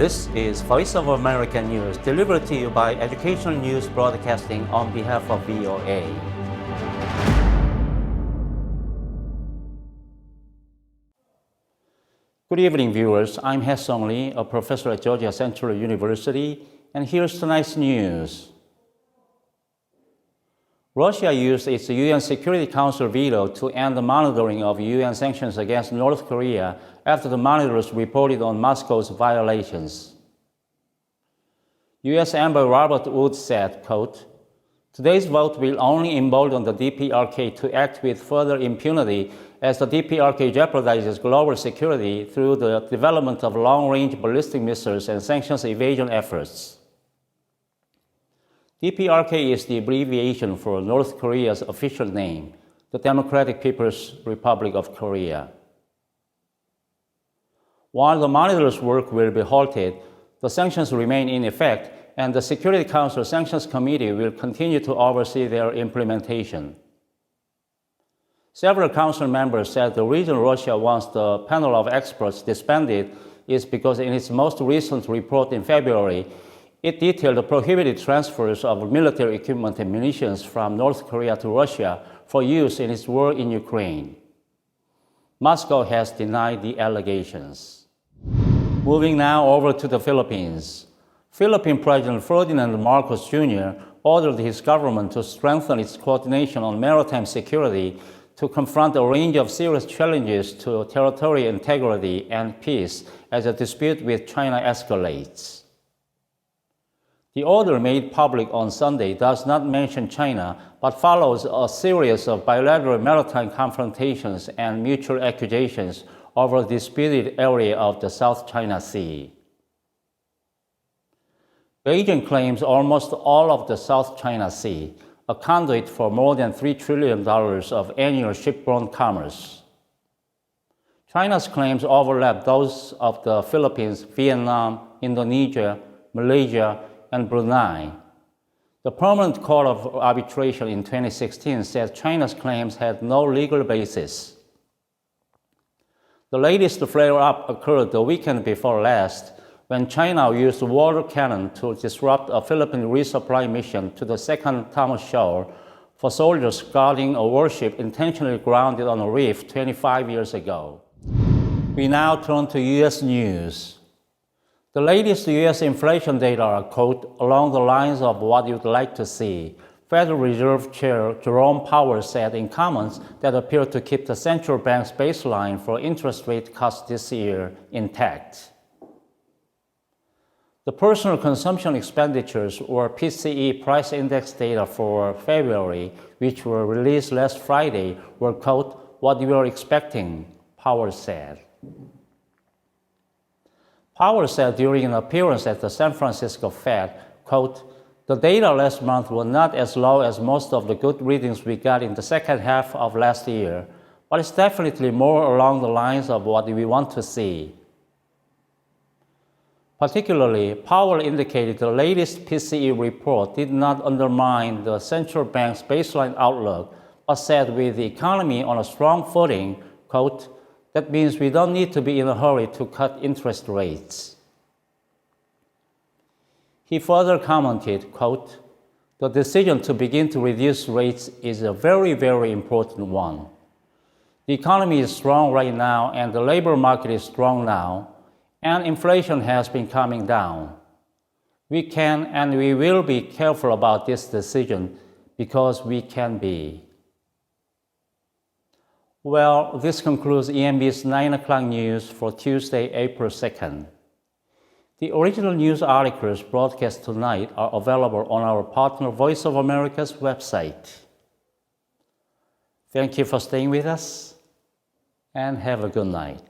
This is Voice of America News, delivered to you by Educational News Broadcasting on behalf of VOA. Good evening, viewers. I'm Hae-Sung Lee, a professor at Georgia Central University, and here's tonight's news. Russia used its UN Security Council veto to end the monitoring of UN sanctions against North Korea after the monitors reported on Moscow's violations. U.S. Envoy Robert Wood said, quote, "Today's vote will only embolden the DPRK to act with further impunity as the DPRK jeopardizes global security through the development of long-range ballistic missiles and sanctions evasion efforts." DPRK is the abbreviation for North Korea's official name, the Democratic People's Republic of Korea. While the monitors' work will be halted, the sanctions remain in effect, and the Security Council Sanctions Committee will continue to oversee their implementation. Several council members said the reason Russia wants the panel of experts disbanded is because in its most recent report in February, it detailed the prohibited transfers of military equipment and munitions from North Korea to Russia for use in its war in Ukraine. Moscow has denied the allegations. Moving now over to the Philippines. Philippine President Ferdinand Marcos Jr. ordered his government to strengthen its coordination on maritime security to confront a range of serious challenges to territorial integrity and peace as the dispute with China escalates. The order made public on Sunday does not mention China, but follows a series of bilateral maritime confrontations and mutual accusations over the disputed area of the South China Sea. Beijing claims almost all of the South China Sea, a conduit for more than $3 trillion of annual shipborne commerce. China's claims overlap those of the Philippines, Vietnam, Indonesia, Malaysia, and Brunei. The Permanent Court of Arbitration in 2016 said China's claims had no legal basis. The latest flare-up occurred the weekend before last, when China used water cannon to disrupt a Philippine resupply mission to the second Thomas Shoal for soldiers guarding a warship intentionally grounded on a reef 25 years ago. We now turn to U.S. news. The latest U.S. inflation data are, quote, "along the lines of what you'd like to see," Federal Reserve Chair Jerome Powell said in comments that appear to keep the central bank's baseline for interest rate cuts this year intact. The personal consumption expenditures, or PCE price index data for February, which were released last Friday, were, quote, "what we were expecting," Powell said. Powell said during an appearance at the San Francisco Fed, quote, "the data last month were not as low as most of the good readings we got in the second half of last year, but it's definitely more along the lines of what we want to see." Particularly, Powell indicated the latest PCE report did not undermine the central bank's baseline outlook, but said with the economy on a strong footing, quote, "that means we don't need to be in a hurry to cut interest rates." He further commented, quote, "the decision to begin to reduce rates is a very, very important one. The economy is strong right now, and the labor market is strong now, and inflation has been coming down. We can and we will be careful about this decision because we can be." Well, this concludes ENB's 9 o'clock news for Tuesday, April 2nd. The original news articles broadcast tonight are available on our partner Voice of America's website. Thank you for staying with us, and have a good night.